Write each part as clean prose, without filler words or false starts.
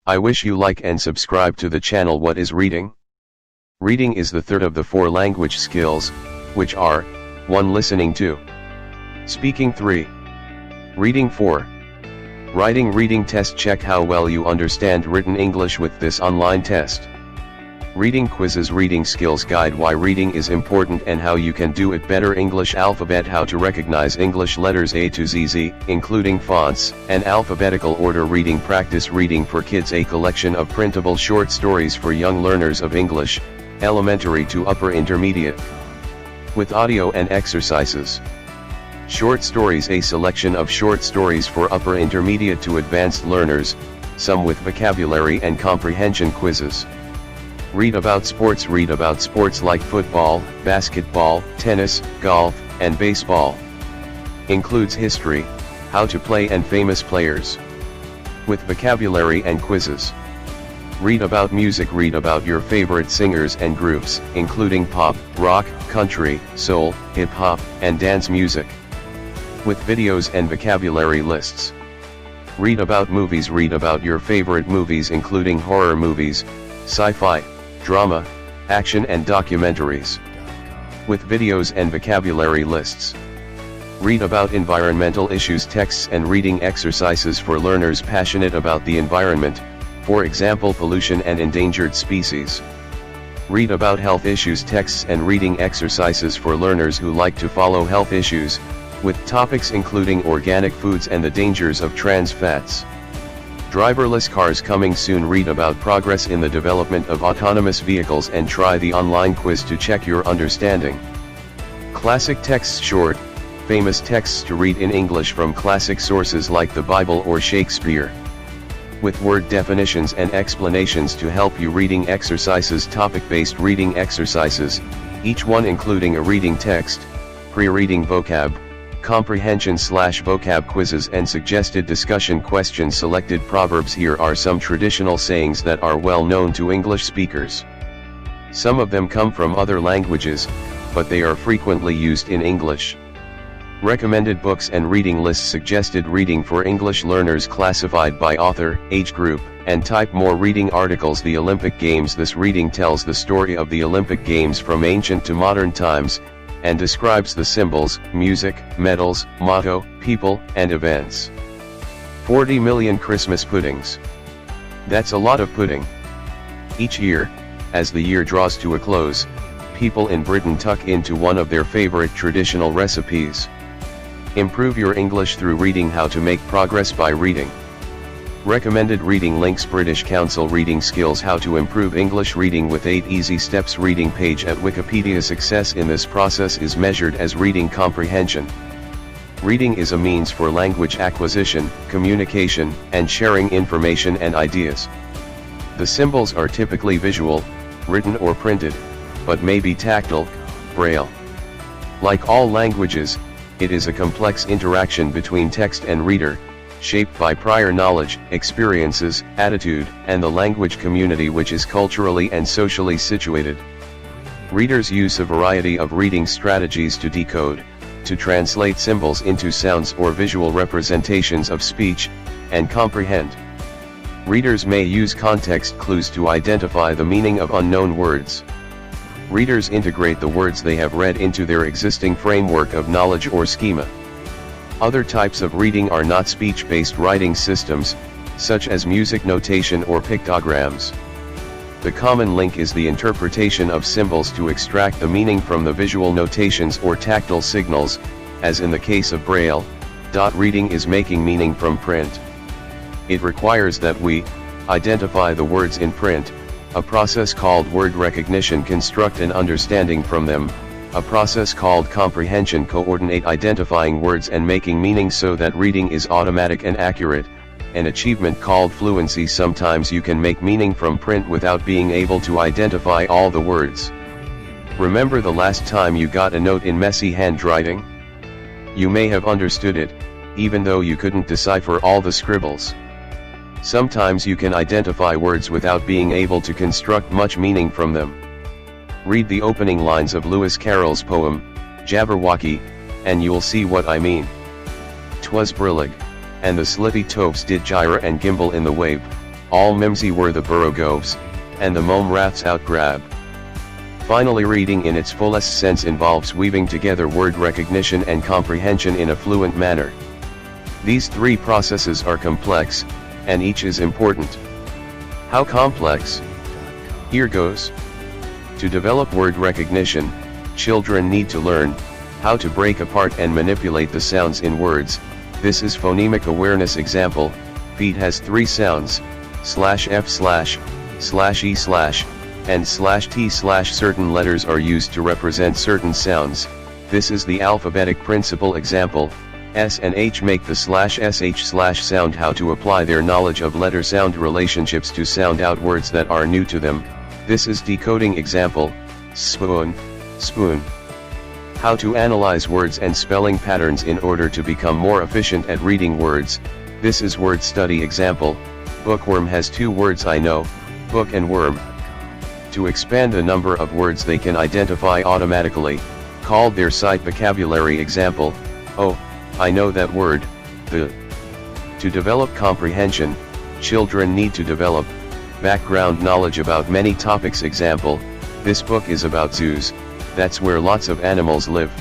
I wish you like and subscribe to the channel. What is reading? Reading is the third of the 4 language skills, which are 1. Listening, 2. Speaking, 3. Reading, 4. Writing. Reading test. Check how well you understand written English with this online test. Reading quizzes. Reading skills guide. Why reading is important and how you can do it better. English alphabet. How to recognize English letters A to ZZ, including fonts, and alphabetical order. Reading practice. Reading for kids. A collection of printable short stories for young learners of English, elementary to upper intermediate, with audio and exercises. Short stories. A selection of short stories for upper intermediate to advanced learners, some with vocabulary and comprehension quizzes. Read about sports. Read about sports like football, basketball, tennis, golf, and baseball. Includes history, how to play and famous players, with vocabulary and quizzes. Read about music. Read about your favorite singers and groups, including pop, rock, country, soul, hip-hop, and dance music, with videos and vocabulary lists. Read about movies. Read about your favorite movies, including horror movies, sci-fi, drama, action, and documentaries, with videos and vocabulary lists. Read about environmental issues. Texts and reading exercises for learners passionate about the environment, for example pollution and endangered species. Read about health issues. Texts and reading exercises for learners who like to follow health issues, with topics including organic foods and the dangers of trans fats. Driverless cars coming soon. Read about progress in the development of autonomous vehicles and try the online quiz to check your understanding. Classic texts. Short, famous texts to read in English from classic sources like the Bible or Shakespeare, with word definitions and explanations to help you. Reading exercises. Topic-based reading exercises, each one including a reading text, pre-reading vocab, comprehension/vocab quizzes, and suggested discussion questions. Selected proverbs. Here are some traditional sayings that are well known to English speakers. Some of them come from other languages, but they are frequently used in English. Recommended books and reading lists. Suggested reading for English learners classified by author, age group, and type. More reading articles. The Olympic Games. This reading tells the story of the Olympic Games from ancient to modern times, and describes the symbols, music, medals, motto, people, and events. 40 million Christmas puddings. That's a lot of pudding. Each year, as the year draws to a close, people in Britain tuck into one of their favorite traditional recipes. Improve your English through reading. How to make progress by reading. Recommended reading links. British Council Reading Skills. How to improve English reading with 8 easy steps. Reading page at Wikipedia. Success in this process is measured as reading comprehension. Reading is a means for language acquisition, communication, and sharing information and ideas. The symbols are typically visual, written or printed, but may be tactile, braille. Like all languages, it is a complex interaction between text and reader, shaped by prior knowledge, experiences, attitude, and the language community which is culturally and socially situated. Readers use a variety of reading strategies to decode, to translate symbols into sounds or visual representations of speech, and comprehend. Readers may use context clues to identify the meaning of unknown words. Readers integrate the words they have read into their existing framework of knowledge or schema. Other types of reading are not speech-based writing systems, such as music notation or pictograms. The common link is the interpretation of symbols to extract the meaning from the visual notations or tactile signals, as in the case of Braille. Reading is making meaning from print. It requires that we identify the words in print, a process called word recognition, construct an understanding from them, a process called comprehension, coordinate identifying words and making meaning so that reading is automatic and accurate, an achievement called fluency. Sometimes you can make meaning from print without being able to identify all the words. Remember the last time you got a note in messy handwriting? You may have understood it, even though you couldn't decipher all the scribbles. Sometimes you can identify words without being able to construct much meaning from them. Read the opening lines of Lewis Carroll's poem, Jabberwocky, and you'll see what I mean. 'Twas brillig, and the slithy toves did gyre and gimble in the wave, all mimsy were the borogoves, and the mome raths out grab. Finally, reading in its fullest sense involves weaving together word recognition and comprehension in a fluent manner. These three processes are complex, and each is important. How complex? Here goes. To develop word recognition, children need to learn how to break apart and manipulate the sounds in words. This is phonemic awareness. Example: feet has three sounds, /f/, /e/ and /t/. Certain letters are used to represent certain sounds. This is the alphabetic principle. Example: S and H make the /sh/ sound. How to apply their knowledge of letter-sound relationships to sound out words that are new to them. This is decoding. Example: spoon, spoon. How to analyze words and spelling patterns in order to become more efficient at reading words. This is word study. Example: bookworm has two words I know, book and worm. To expand the number of words they can identify automatically, called their sight vocabulary. Example: oh, I know that word, the. To develop comprehension, children need to develop background knowledge about many topics. Example: this book is about zoos, that's where lots of animals live.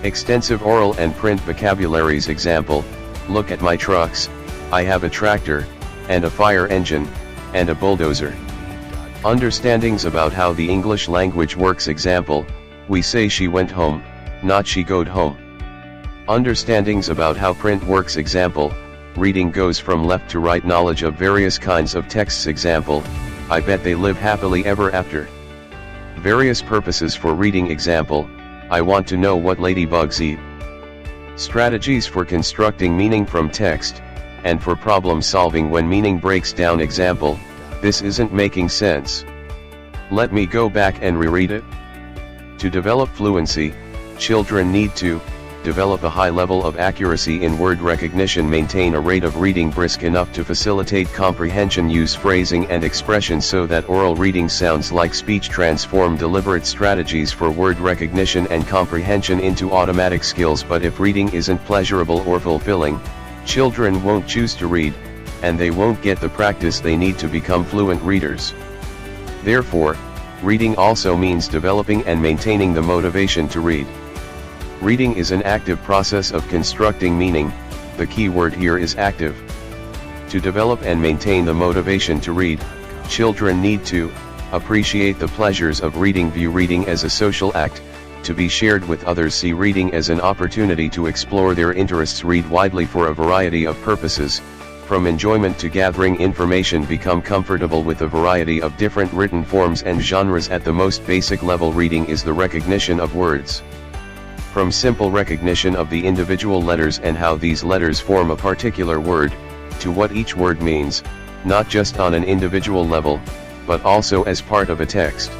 Extensive oral and print vocabularies. Example: look at my trucks, I have a tractor, and a fire engine, and a bulldozer. Understandings about how the English language works. Example: we say she went home, not she goed home. Understandings about how print works. Example: reading goes from left to right. Knowledge of various kinds of texts. Example: I bet they live happily ever after. Various purposes for reading. Example: I want to know what ladybugs eat. Strategies for constructing meaning from text, and for problem solving when meaning breaks down. Example: this isn't making sense. Let me go back and reread it. To develop fluency, children need to develop a high level of accuracy in word recognition, maintain a rate of reading brisk enough to facilitate comprehension, use phrasing and expression so that oral reading sounds like speech, transform deliberate strategies for word recognition and comprehension into automatic skills. But if reading isn't pleasurable or fulfilling, children won't choose to read, and they won't get the practice they need to become fluent readers. Therefore, reading also means developing and maintaining the motivation to read. Reading is an active process of constructing meaning. The key word here is active. To develop and maintain the motivation to read, children need to appreciate the pleasures of reading, view reading as a social act, to be shared with others, see reading as an opportunity to explore their interests, read widely for a variety of purposes, from enjoyment to gathering information, become comfortable with a variety of different written forms and genres. At the most basic level, reading is the recognition of words. From simple recognition of the individual letters and how these letters form a particular word, to what each word means, not just on an individual level, but also as part of a text.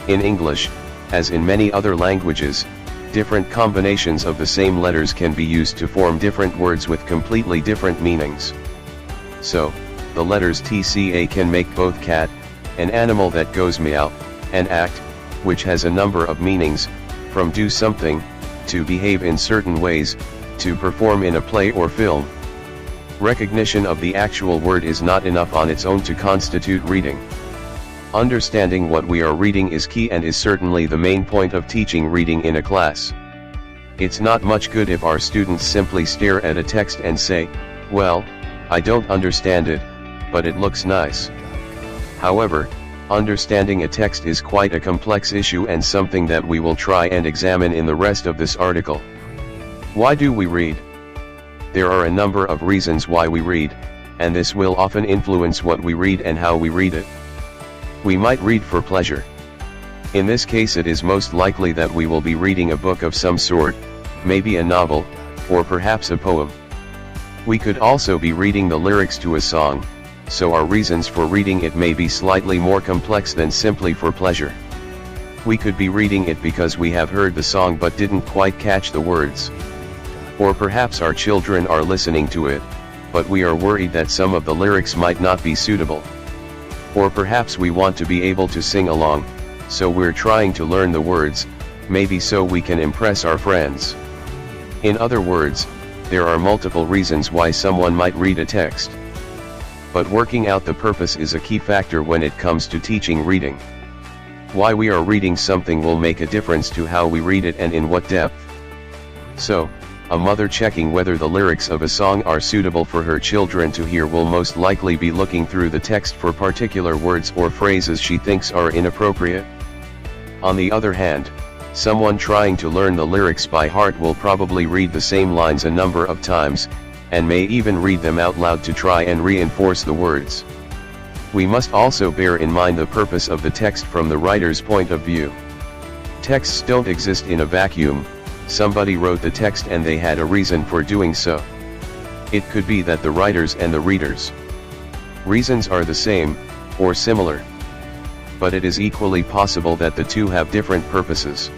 In English, as in many other languages, different combinations of the same letters can be used to form different words with completely different meanings. So, the letters TCA can make both cat, an animal that goes meow, and act, which has a number of meanings, from do something, to behave in certain ways, to perform in a play or film. Recognition of the actual word is not enough on its own to constitute reading. Understanding what we are reading is key and is certainly the main point of teaching reading in a class. It's not much good if our students simply stare at a text and say, well, I don't understand it, but it looks nice. However, understanding a text is quite a complex issue and something that we will try and examine in the rest of this article. Why do we read? There are a number of reasons why we read, and this will often influence what we read and how we read it. We might read for pleasure. In this case, it is most likely that we will be reading a book of some sort, maybe a novel, or perhaps a poem. We could also be reading the lyrics to a song, so our reasons for reading it may be slightly more complex than simply for pleasure. We could be reading it because we have heard the song but didn't quite catch the words. Or perhaps our children are listening to it, but we are worried that some of the lyrics might not be suitable. Or perhaps we want to be able to sing along, so we're trying to learn the words, maybe so we can impress our friends. In other words, there are multiple reasons why someone might read a text. but working out the purpose is a key factor when it comes to teaching reading. Why we are reading something will make a difference to how we read it and in what depth. So, a mother checking whether the lyrics of a song are suitable for her children to hear will most likely be looking through the text for particular words or phrases she thinks are inappropriate. On the other hand, someone trying to learn the lyrics by heart will probably read the same lines a number of times, and may even read them out loud to try and reinforce the words. We must also bear in mind the purpose of the text from the writer's point of view. Texts don't exist in a vacuum. Somebody wrote the text and they had a reason for doing so. It could be that the writers and the readers' reasons are the same, or similar. But it is equally possible that the two have different purposes.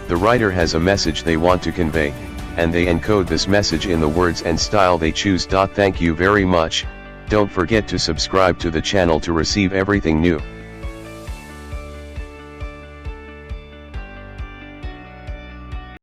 The writer has a message they want to convey, and they encode this message in the words and style they choose. Thank you very much. Don't forget to subscribe to the channel to receive everything new.